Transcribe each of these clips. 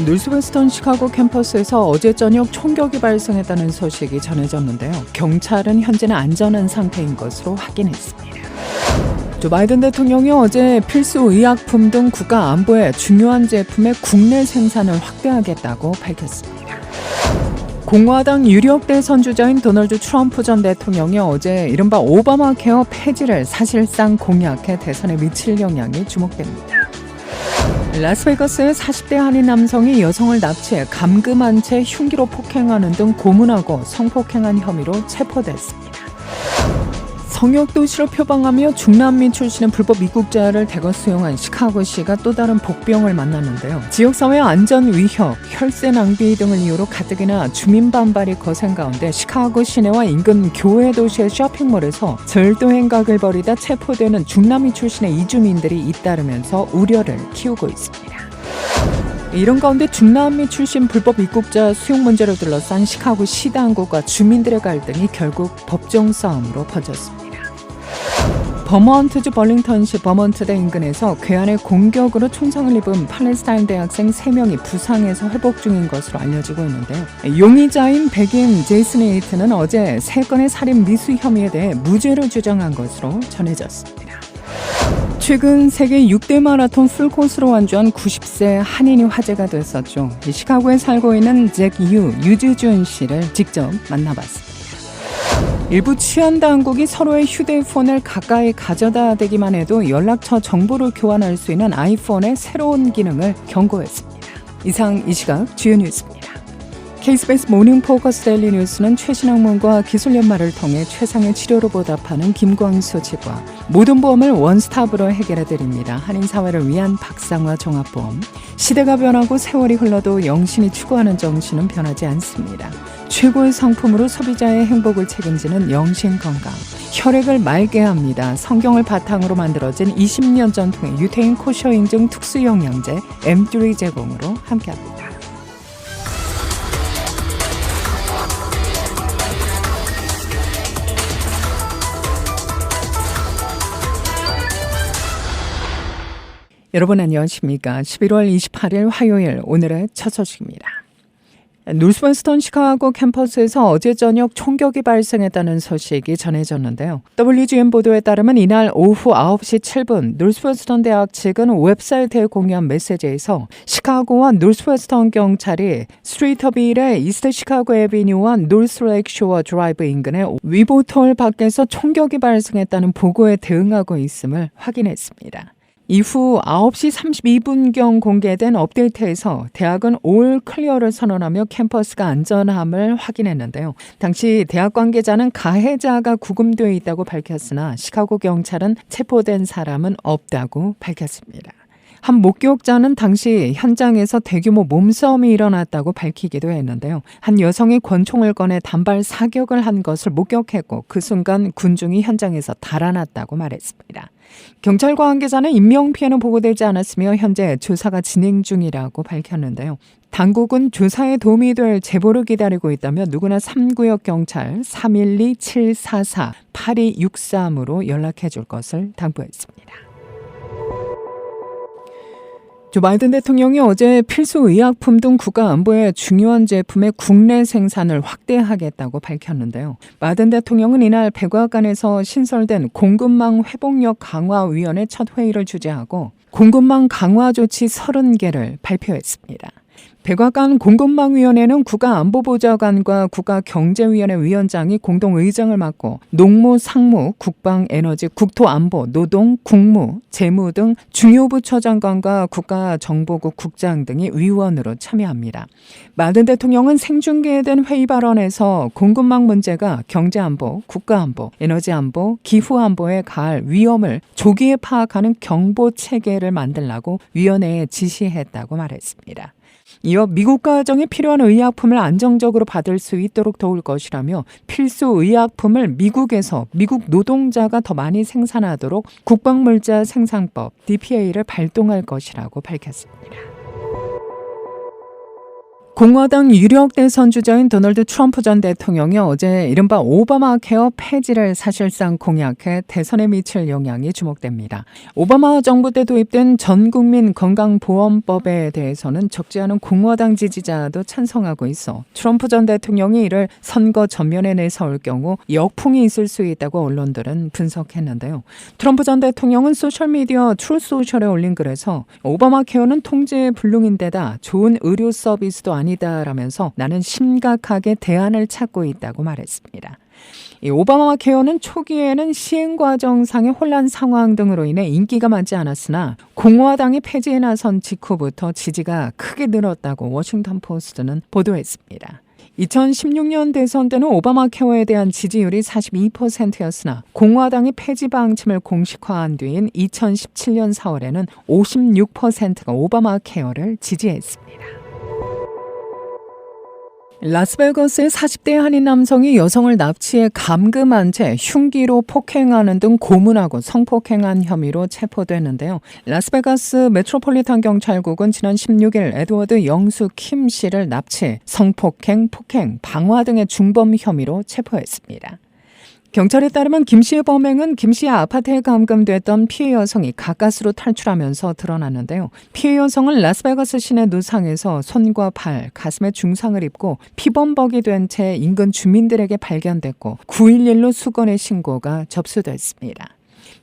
노스웨스턴 시카고 캠퍼스에서 어제 저녁 총격이 발생했다는 소식이 전해졌는데요. 경찰은 현재는 안전한 상태인 것으로 확인했습니다. 조 바이든 대통령이 어제 필수 의약품 등 국가 안보에 중요한 제품의 국내 생산을 확대하겠다고 밝혔습니다. 공화당 유력대 선주자인 도널드 트럼프 전 대통령이 어제 이른바 오바마 케어 폐지를 사실상 공약해 대선에 미칠 영향이 주목됩니다. 라스베가스의 40대 한인 남성이 여성을 납치해 감금한 채 흉기로 폭행하는 등 고문하고 성폭행한 혐의로 체포됐습니다. 성역도시로 표방하며 중남미 출신의 불법 입국자를 대거 수용한 시카고시가 또 다른 복병을 만났는데요. 지역사회 안전 위협, 혈세 낭비 등을 이유로 가뜩이나 주민 반발이 거센 가운데 시카고 시내와 인근 교외 도시의 쇼핑몰에서 절도 행각을 벌이다 체포되는 중남미 출신의 이주민들이 잇따르면서 우려를 키우고 있습니다. 이런 가운데 중남미 출신 불법 입국자 수용 문제를 둘러싼 시카고시 당국과 주민들의 갈등이 결국 법정 싸움으로 퍼졌습니다. 버먼트주 벌링턴시 버먼트대 인근에서 괴한의 공격으로 총상을 입은 팔레스타인 대학생 3명이 부상해서 회복 중인 것으로 알려지고 있는데요. 용의자인 백인 제이슨 에이트는 어제 3건의 살인 미수 혐의에 대해 무죄를 주장한 것으로 전해졌습니다. 최근 세계 6대 마라톤 풀코스로 완주한 90세 한인이 화제가 됐었죠. 시카고에 살고 있는 잭 유즈준 씨를 직접 만나봤습니다. 일부 치안 당국이 서로의 휴대폰을 가까이 가져다 대기만 해도 연락처 정보를 교환할 수 있는 아이폰의 새로운 기능을 경고했습니다. 이상 이 시각 주요 뉴스입니다. K-스페이스 모닝 포커스 데일리 뉴스는 최신 학문과 기술 연마를 통해 최상의 치료로 보답하는 김광수 측과 모든 보험을 원스톱으로 해결해드립니다. 한인사회를 위한 박상화 종합보험. 시대가 변하고 세월이 흘러도 영신이 추구하는 정신은 변하지 않습니다. 최고의 상품으로 소비자의 행복을 책임지는 영신건강. 혈액을 맑게 합니다. 성경을 바탕으로 만들어진 20년 전통의 유태인 코셔 인증 특수영양제 M3 제공으로 함께합니다. 여러분 안녕하십니까? 11월 28일 화요일 오늘의 첫 소식입니다. 노스웨스턴 시카고 캠퍼스에서 어제 저녁 총격이 발생했다는 소식이 전해졌는데요. WGN 보도에 따르면 이날 오후 9시 7분 노스웨스턴 대학 측은 웹사이트에 공유한 메시지에서 시카고와 노스웨스턴 경찰이 스트리터빌의 이스트 시카고 애비뉴와 노스레이크 쇼어 드라이브 인근의 위보톨 밖에서 총격이 발생했다는 보고에 대응하고 있음을 확인했습니다. 이후 9시 32분경 공개된 업데이트에서 대학은 올 클리어를 선언하며 캠퍼스가 안전함을 확인했는데요. 당시 대학 관계자는 가해자가 구금되어 있다고 밝혔으나 시카고 경찰은 체포된 사람은 없다고 밝혔습니다. 한 목격자는 당시 현장에서 대규모 몸싸움이 일어났다고 밝히기도 했는데요. 한 여성이 권총을 꺼내 단발 사격을 한 것을 목격했고 그 순간 군중이 현장에서 달아났다고 말했습니다. 경찰 관계자는 인명피해는 보고되지 않았으며 현재 조사가 진행 중이라고 밝혔는데요. 당국은 조사에 도움이 될 제보를 기다리고 있다며 누구나 3구역 경찰 312-744-8263으로 연락해 줄 것을 당부했습니다. 조 바이든 대통령이 어제 필수 의약품 등 국가 안보에 중요한 제품의 국내 생산을 확대하겠다고 밝혔는데요. 바이든 대통령은 이날 백악관에서 신설된 공급망 회복력 강화위원회 첫 회의를 주재하고 공급망 강화 조치 30개를 발표했습니다. 백악관 공급망위원회는 국가안보보좌관과 국가경제위원회 위원장이 공동의장을 맡고 농무, 상무, 국방, 에너지, 국토안보, 노동, 국무, 재무 등 중요 부처 장관과 국가정보국 국장 등이 위원으로 참여합니다. 바이든 대통령은 생중계된 회의 발언에서 공급망 문제가 경제안보, 국가안보, 에너지안보, 기후안보에 가할 위험을 조기에 파악하는 경보체계를 만들라고 위원회에 지시했다고 말했습니다. 이어 미국 가정에 필요한 의약품을 안정적으로 받을 수 있도록 도울 것이라며 필수 의약품을 미국에서 미국 노동자가 더 많이 생산하도록 국방물자 생산법 DPA를 발동할 것이라고 밝혔습니다. 공화당 유력 대선 주자인 도널드 트럼프 전 대통령이 어제 이른바 오바마 케어 폐지를 사실상 공약해 대선에 미칠 영향이 주목됩니다. 오바마 정부 때 도입된 전국민 건강보험법에 대해서는 적지 않은 공화당 지지자도 찬성하고 있어 트럼프 전 대통령이 이를 선거 전면에 내세울 경우 역풍이 있을 수 있다고 언론들은 분석했는데요. 트럼프 전 대통령은 소셜미디어 트루소셜에 올린 글에서 오바마 케어는 통제 불능인데다 좋은 의료 서비스도 아니다라면서 나는 심각하게 대안을 찾고 있다고 말했습니다. 이 오바마 케어는 초기에는 시행 과정상의 혼란 상황 등으로 인해 인기가 많지 않았으나 공화당이 폐지에 나선 직후부터 지지가 크게 늘었다고 워싱턴 포스트는 보도했습니다. 2016년 대선 때는 오바마 케어에 대한 지지율이 42%였으나 공화당이 폐지 방침을 공식화한 뒤인 2017년 4월에는 56%가 오바마 케어를 지지했습니다. 라스베가스의 40대 한인 남성이 여성을 납치해 감금한 채 흉기로 폭행하는 등 고문하고 성폭행한 혐의로 체포됐는데요. 라스베가스 메트로폴리탄 경찰국은 지난 16일 에드워드 영수 킴 씨를 납치, 성폭행, 폭행, 방화 등의 중범 혐의로 체포했습니다. 경찰에 따르면 김 씨의 범행은 김 씨의 아파트에 감금됐던 피해 여성이 가까스로 탈출하면서 드러났는데요. 피해 여성은 라스베가스 시내 노상에서 손과 발, 가슴에 중상을 입고 피범벅이 된 채 인근 주민들에게 발견됐고 911로 수건의 신고가 접수됐습니다.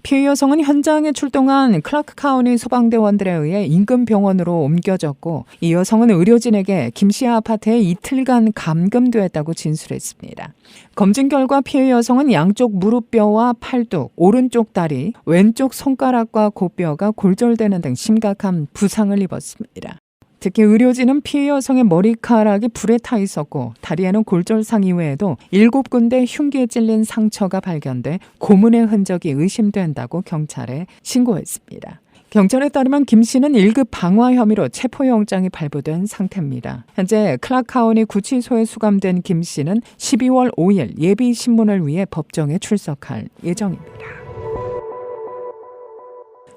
피해 여성은 현장에 출동한 클라크 카운티 소방대원들에 의해 인근 병원으로 옮겨졌고 이 여성은 의료진에게 김 씨의 아파트에 이틀간 감금되었다고 진술했습니다. 검진 결과 피해 여성은 양쪽 무릎뼈와 팔뚝, 오른쪽 다리, 왼쪽 손가락과 고뼈가 골절되는 등 심각한 부상을 입었습니다. 특히 의료진은 피해 여성의 머리카락이 불에 타 있었고 다리에는 골절상 이외에도 7군데 흉기에 찔린 상처가 발견돼 고문의 흔적이 의심된다고 경찰에 신고했습니다. 경찰에 따르면 김 씨는 1급 방화 혐의로 체포영장이 발부된 상태입니다. 현재 클라카운티 구치소에 수감된 김 씨는 12월 5일 예비신문을 위해 법정에 출석할 예정입니다.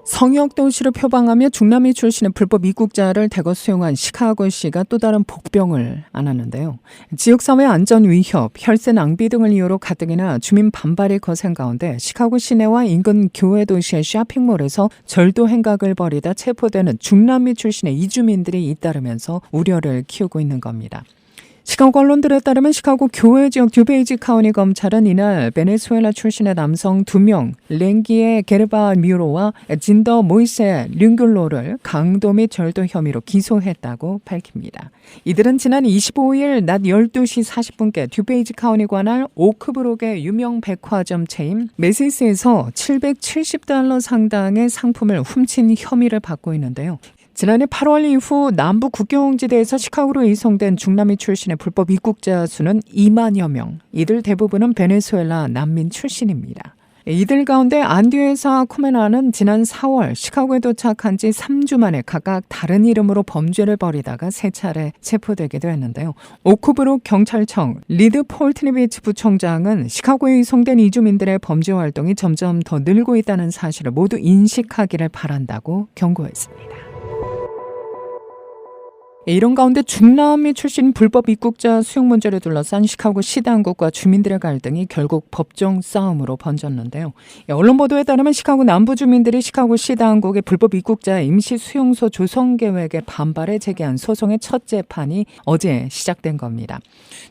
성역도시를 표방하며 중남미 출신의 불법 입국자를 대거 수용한 시카고시가 또 다른 복병을 안았는데요. 지역사회 안전 위협, 혈세 낭비 등을 이유로 가뜩이나 주민 반발이 거센 가운데 시카고 시내와 인근 교외 도시의 쇼핑몰에서 절도 행각을 벌이다 체포되는 중남미 출신의 이주민들이 잇따르면서 우려를 키우고 있는 겁니다. 시카고 언론들에 따르면 시카고 교외 지역 듀베이지 카운티 검찰은 이날 베네수엘라 출신의 남성 2명 랭기에 게르바 뮤로와 진더 모이세 륜귤로를 강도 및 절도 혐의로 기소했다고 밝힙니다. 이들은 지난 25일 낮 12시 40분께 듀베이지 카운티 관할 오크브룩의 유명 백화점 체인 메시스에서 $770 상당의 상품을 훔친 혐의를 받고 있는데요. 지난해 8월 이후 남부 국경지대에서 시카고로 이송된 중남미 출신의 불법 입국자 수는 2만여 명. 이들 대부분은 베네수엘라 난민 출신입니다. 이들 가운데 안디에사 코메나는 지난 4월 시카고에 도착한 지 3주 만에 각각 다른 이름으로 범죄를 벌이다가 3차례 체포되기도 했는데요. 오크브룩 경찰청 리드 폴트니비치 부총장은 시카고에 이송된 이주민들의 범죄 활동이 점점 더 늘고 있다는 사실을 모두 인식하기를 바란다고 경고했습니다. 이런 가운데 중남미 출신 불법 입국자 수용 문제를 둘러싼 시카고 시 당국과 주민들의 갈등이 결국 법정 싸움으로 번졌는데요. 언론 보도에 따르면 시카고 남부 주민들이 시카고 시 당국의 불법 입국자 임시 수용소 조성 계획에 반발해 제기한 소송의 첫 재판이 어제 시작된 겁니다.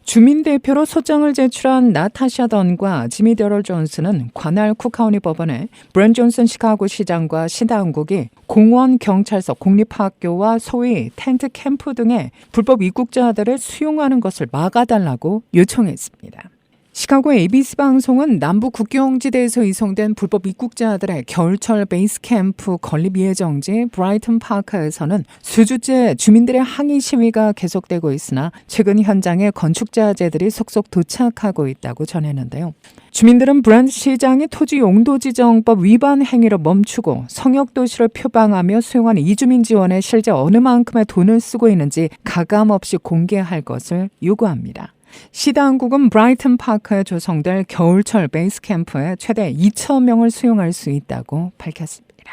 주민 대표로 소장을 제출한 나타샤 던과 지미 데럴 존스는 관할 쿡카운티 법원에 브랜 존슨 시카고 시장과 시 당국이 공원, 경찰서, 공립학교와 소위 텐트 캠프 등의 불법 입국자들을 수용하는 것을 막아달라고 요청했습니다. 시카고 ABC 방송은 남부 국경지대에서 이송된 불법 입국자들의 겨울철 베이스 캠프 건립 예정지 브라이튼 파크에서는 수주째 주민들의 항의 시위가 계속되고 있으나 최근 현장에 건축자재들이 속속 도착하고 있다고 전했는데요. 주민들은 브랜드 시장이 토지 용도 지정법 위반 행위를 멈추고 성역도시를 표방하며 수용하는 이주민 지원에 실제 어느 만큼의 돈을 쓰고 있는지 가감없이 공개할 것을 요구합니다. 시 당국은 브라이튼 파크에 조성될 겨울철 베이스 캠프에 최대 2,000명을 수용할 수 있다고 밝혔습니다.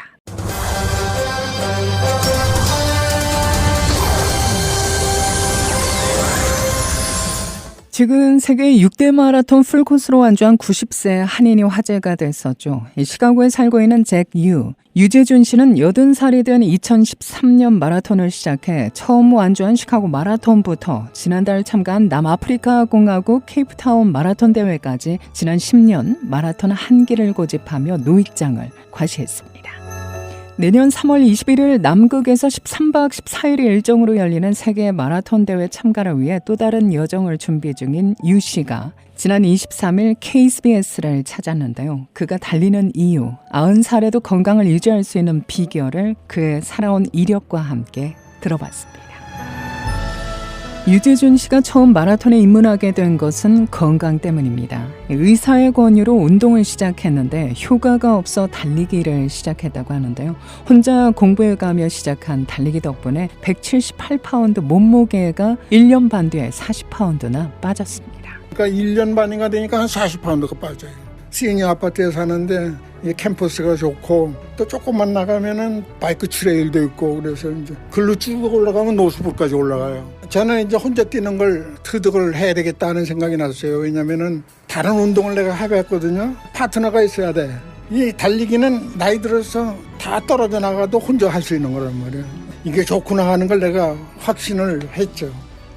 지금 세계 6대 마라톤 풀코스로 완주한 90세 한인이 화제가 됐었죠. 시카고에 살고 있는 잭 유재준 씨는 80살이 된 2013년 마라톤을 시작해 처음 완주한 시카고 마라톤부터 지난달 참가한 남아프리카 공화국 케이프타운 마라톤 대회까지 지난 10년 마라톤 한기를 고집하며 노익장을 과시했습니다. 내년 3월 21일 남극에서 13박 14일의 일정으로 열리는 세계 마라톤 대회 참가를 위해 또 다른 여정을 준비 중인 유 씨가 지난 23일 KBS를 찾았는데요. 그가 달리는 이유, 90살에도 건강을 유지할 수 있는 비결을 그의 살아온 이력과 함께 들어봤습니다. 유재준 씨가 처음 마라톤에 입문하게 된 것은 건강 때문입니다. 의사의 권유로 운동을 시작했는데 효과가 없어 달리기를 시작했다고 하는데요. 혼자 공부해가며 시작한 달리기 덕분에 178파운드 몸무게가 1년 반 뒤에 40파운드나 빠졌습니다. 그러니까 1년 반인가 되니까 한 40파운드가 빠져요. 시니어 아파트에 사는데 이 캠퍼스가 좋고 또 조금만 나가면은 바이크 트레일도 있고 그래서 이제 글로 쭉 올라가면 노스북까지 올라가요. 저는 이제 혼자 뛰는 걸 터득을 해야 되겠다는 생각이 났어요. 왜냐면은 다른 운동을 내가 해봤거든요. 파트너가 있어야 돼. 이 달리기는 나이 들어서 다 떨어져 나가도 혼자 할 수 있는 거란 말이에요. 이게 좋구나 하는 걸 내가 확신을 했죠.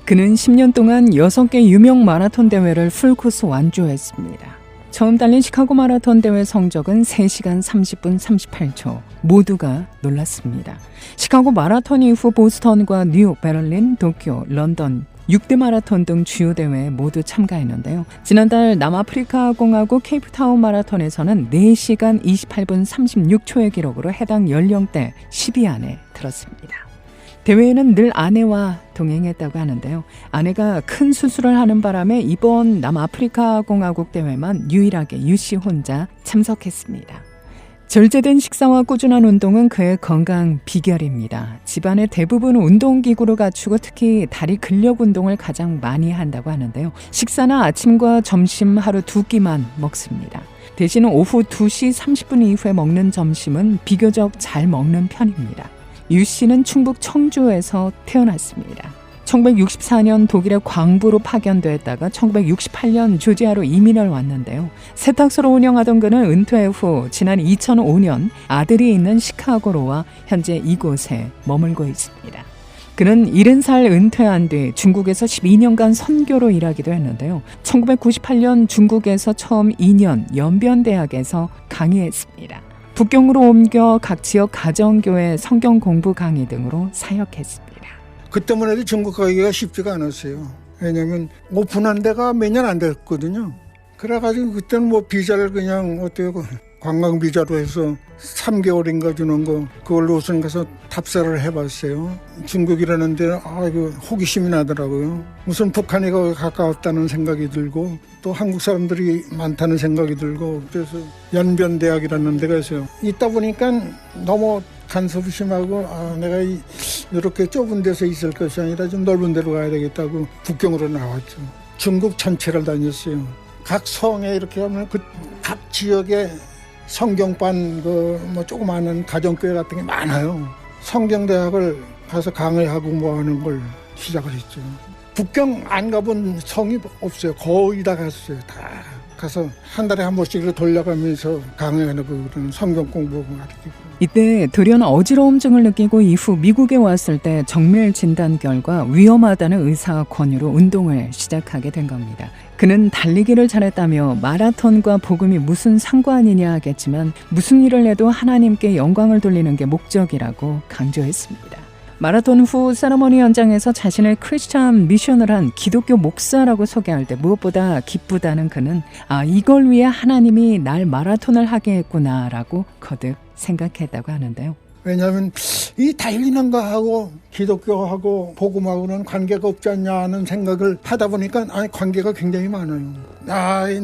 그는 10년 동안 6개 유명 마라톤 대회를 풀코스 완주했습니다. 처음 달린 시카고 마라톤 대회 성적은 3시간 30분 38초. 모두가 놀랐습니다. 시카고 마라톤 이후 보스턴과 뉴욕, 베를린, 도쿄, 런던 6대 마라톤 등 주요 대회에 모두 참가했는데요. 지난달 남아프리카 공화국 케이프타운 마라톤에서는 4시간 28분 36초의 기록으로 해당 연령대 10위 안에 들었습니다. 대회에는 늘 아내와 동행했다고 하는데요. 아내가 큰 수술을 하는 바람에 이번 남아프리카 공화국 대회만 유일하게 유 씨 혼자 참석했습니다. 절제된 식사와 꾸준한 운동은 그의 건강 비결입니다. 집안의 대부분 운동기구를 갖추고 특히 다리 근력 운동을 가장 많이 한다고 하는데요. 식사는 아침과 점심 하루 2끼만 먹습니다. 대신 오후 2시 30분 이후에 먹는 점심은 비교적 잘 먹는 편입니다. 유 씨는 충북 청주에서 태어났습니다. 1964년 독일의 광부로 파견됐다가 1968년 조지아로 이민을 왔는데요. 세탁소를 운영하던 그는 은퇴 후 지난 2005년 아들이 있는 시카고로 와 현재 이곳에 머물고 있습니다. 그는 70살 은퇴한 뒤 중국에서 12년간 선교로 일하기도 했는데요. 1998년 중국에서 처음 2년 연변대학에서 강의했습니다. 북경으로 옮겨 각 지역 가정교회 성경 공부 강의 등으로 사역했습니다. 그때만 해도 중국 가기가 쉽지가 않았어요. 왜냐면 오픈한 데가 몇 년 안 됐거든요. 그래가지고 그때는 뭐 비자를 그냥 어때요? 관광 비자로 해서 3개월인가 주는 거 그걸로 우선 가서 답사를 해봤어요. 중국이라는데 이거 호기심이 나더라고요. 무슨 북한이 가까웠다는 생각이 들고 또 한국 사람들이 많다는 생각이 들고 그래서 연변대학이라는 데가 있어요. 있다 보니까 너무 간섭이 심하고 내가 이렇게 좁은 데서 있을 것이 아니라 좀 넓은 데로 가야 되겠다고 북경으로 나왔죠. 중국 전체를 다녔어요. 각 성에 이렇게 하면 그 각 지역에 성경반 뭐 조그마한 가정교회 같은 게 많아요. 성경대학을 가서 강의하고 뭐 하는 걸 시작을 했죠. 북경 안 가본 성이 없어요. 거의 다 갔어요. 다 가서 한 달에 한 번씩 돌려가면서 강의하고 그러는 성경 공부하고 가르치고. 이때 돌연 어지러움증을 느끼고 이후 미국에 왔을 때 정밀 진단 결과 위험하다는 의사 권유로 운동을 시작하게 된 겁니다. 그는 달리기를 잘했다며 마라톤과 복음이 무슨 상관이냐 하겠지만 무슨 일을 해도 하나님께 영광을 돌리는 게 목적이라고 강조했습니다. 마라톤 후 세러머니 현장에서 자신을 크리스찬 미션을 한 기독교 목사라고 소개할 때 무엇보다 기쁘다는 그는 이걸 위해 하나님이 날 마라톤을 하게 했구나라고 거듭 생각했다고 하는데요. 왜냐하면 이 달리는 거하고 기독교하고 복음하고는 관계가 없지 않냐 하는 생각을 하다 보니까 관계가 굉장히 많아요.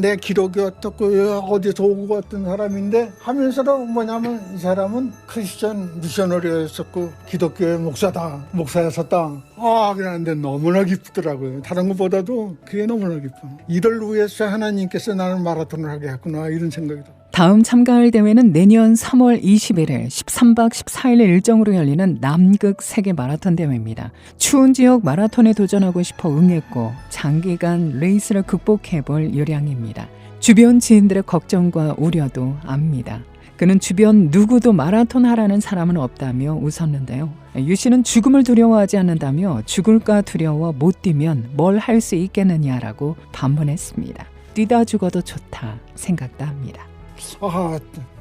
내 기독교 어디서 오고 왔던 사람인데 하면서도 뭐냐면 이 사람은 크리스천 미셔너리였었고 기독교의 목사였었다. 그러는데 너무나 기쁘더라고요. 다른 것보다도 그게 너무나 기뻐. 이를 위해서 하나님께서 나는 마라톤을 하게 했구나 이런 생각이 들어요. 다음 참가할 대회는 내년 3월 21일 13박 14일 일정으로 열리는 남극 세계 마라톤 대회입니다. 추운 지역 마라톤에 도전하고 싶어 응했고 장기간 레이스를 극복해볼 요량입니다. 주변 지인들의 걱정과 우려도 압니다. 그는 주변 누구도 마라톤 하라는 사람은 없다며 웃었는데요. 유 씨는 죽음을 두려워하지 않는다며 죽을까 두려워 못 뛰면 뭘 할 수 있겠느냐라고 반문했습니다. 뛰다 죽어도 좋다 생각도 합니다.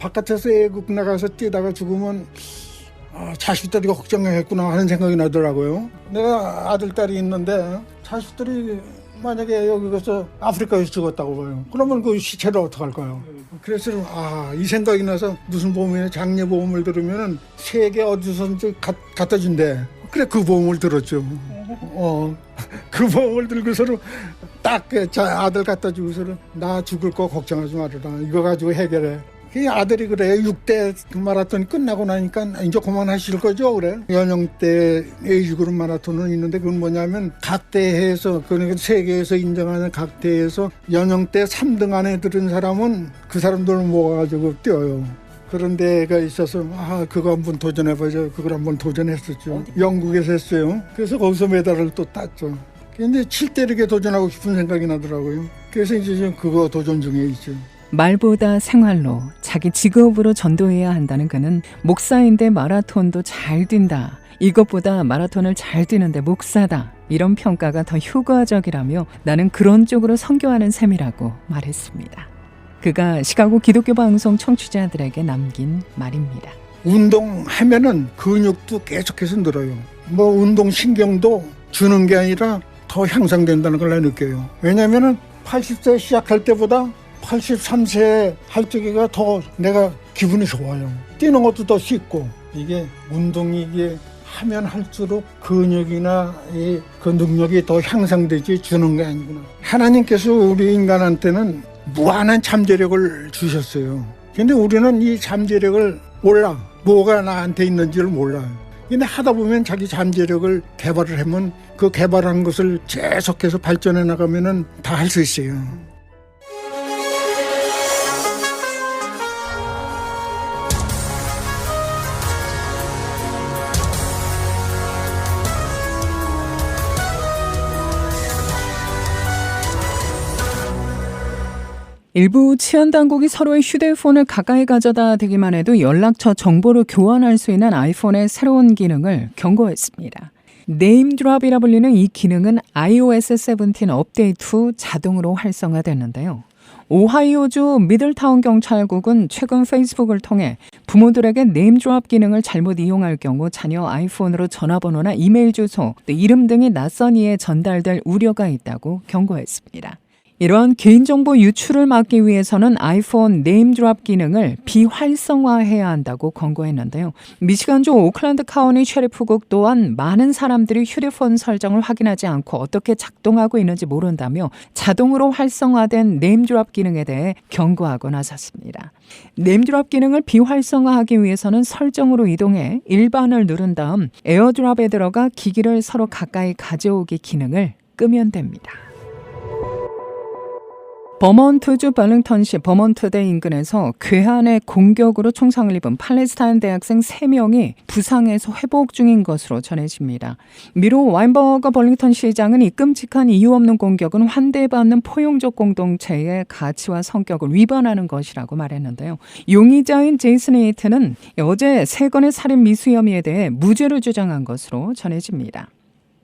바깥에서 애국 나가서 뛰다가 죽으면 자식들이 걱정했구나 하는 생각이 나더라고요. 내가 아들, 딸이 있는데 자식들이 만약에 여기서 아프리카에서 죽었다고 봐요. 그러면 그 시체를 어떡할까요? 그래서 이 생각이 나서 무슨 보험이냐, 장례보험을 들으면 세계 어디서든지 갖다 준대. 그래, 그 보험을 들었죠. 그 보험을 들고서는 딱 아들 갖다 주고서는 나 죽을 거 걱정하지 말아라. 이거 가지고 해결해. 그 아들이 그래. 6대 마라톤이 끝나고 나니까 이제 그만하실 거죠, 그래. 연령대 A그룹 마라톤은 있는데 그건 뭐냐면 각 대회에서, 그러니까 세계에서 인정하는 각 대회에서 연령대 3등 안에 들은 사람은 그 사람들을 모아가지고 뛰어요. 그런 데가 있어서 그거 한번 도전해보자. 그걸 한번 도전했었죠. 영국에서 했어요. 그래서 거기서 메달을 또 땄죠. 근데 7대륙에 도전하고 싶은 생각이 나더라고요. 그래서 이제 지금 그거 도전 중에 있죠. 말보다 생활로 자기 직업으로 전도해야 한다는 그는 목사인데 마라톤도 잘 뛴다. 이것보다 마라톤을 잘 뛰는데 목사다. 이런 평가가 더 효과적이라며 나는 그런 쪽으로 선교하는 셈이라고 말했습니다. 그가 시카고 기독교 방송 청취자들에게 남긴 말입니다. 운동하면은 근육도 계속해서 늘어요. 운동신경도 주는 게 아니라 더 향상된다는 걸 느껴요. 왜냐면은 80세 시작할 때보다 83세 할 적에가 더 내가 기분이 좋아요. 뛰는 것도 더 쉽고, 이게 운동이 하면 할수록 근육이나 그 능력이 더 향상되지 주는 게 아니구나. 하나님께서 우리 인간한테는 무한한 잠재력을 주셨어요. 근데 우리는 이 잠재력을 몰라. 뭐가 나한테 있는지를 몰라요. 근데 하다 보면 자기 잠재력을 개발을 하면 그 개발한 것을 계속해서 발전해 나가면은 다 할 수 있어요. 일부 치안당국이 서로의 휴대폰을 가까이 가져다 대기만 해도 연락처 정보를 교환할 수 있는 아이폰의 새로운 기능을 경고했습니다. 네임드롭이라 불리는 이 기능은 iOS 17 업데이트 후 자동으로 활성화됐는데요. 오하이오주 미들타운 경찰국은 최근 페이스북을 통해 부모들에게 네임드롭 기능을 잘못 이용할 경우 자녀 아이폰으로 전화번호나 이메일 주소, 또 이름 등이 낯선 이에 전달될 우려가 있다고 경고했습니다. 이러한 개인정보 유출을 막기 위해서는 아이폰 네임드롭 기능을 비활성화해야 한다고 권고했는데요. 미시간주 오클랜드 카운티 셰리프국 또한 많은 사람들이 휴대폰 설정을 확인하지 않고 어떻게 작동하고 있는지 모른다며 자동으로 활성화된 네임드롭 기능에 대해 경고하고 나섰습니다. 네임드롭 기능을 비활성화하기 위해서는 설정으로 이동해 일반을 누른 다음 에어드롭에 들어가 기기를 서로 가까이 가져오기 기능을 끄면 됩니다. 버몬트주 벌링턴시 버몬트대 인근에서 괴한의 공격으로 총상을 입은 팔레스타인 대학생 3명이 부상에서 회복 중인 것으로 전해집니다. 미로 와인버거 벌링턴 시장은 이 끔찍한 이유 없는 공격은 환대받는 포용적 공동체의 가치와 성격을 위반하는 것이라고 말했는데요. 용의자인 제이슨 에이트는 어제 3건의 살인 미수 혐의에 대해 무죄를 주장한 것으로 전해집니다.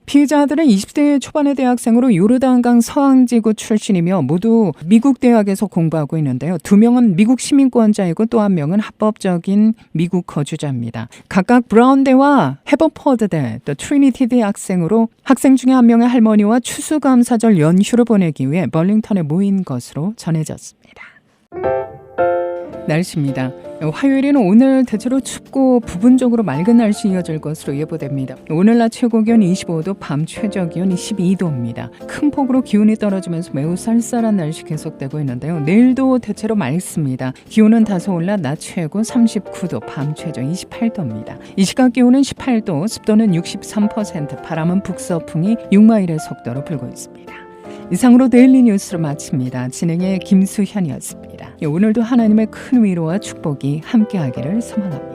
피해자들은 20대 초반의 대학생으로 요르단강 서항지구 출신이며 모두 미국 대학에서 공부하고 있는데요. 2명은 미국 시민권자이고 또 1명은 합법적인 미국 거주자입니다. 각각 브라운대와 해버퍼드대, 또 트리니티대 학생으로 학생 중에 1명의 할머니와 추수감사절 연휴를 보내기 위해 벌링턴에 모인 것으로 전해졌습니다. 날씨입니다. 화요일에는 오늘 대체로 춥고 부분적으로 맑은 날씨 이어질 것으로 예보됩니다. 오늘 낮 최고기온 25도, 밤 최저기온 22도입니다. 큰 폭으로 기온이 떨어지면서 매우 쌀쌀한 날씨 계속되고 있는데요. 내일도 대체로 맑습니다. 기온은 다소 올라 낮 최고 39도, 밤 최저 28도입니다. 이 시각 기온은 18도, 습도는 63%, 바람은 북서풍이 6마일의 속도로 불고 있습니다. 이상으로 데일리 뉴스를 마칩니다. 진행의 김수현이었습니다. 오늘도 하나님의 큰 위로와 축복이 함께하기를 소망합니다.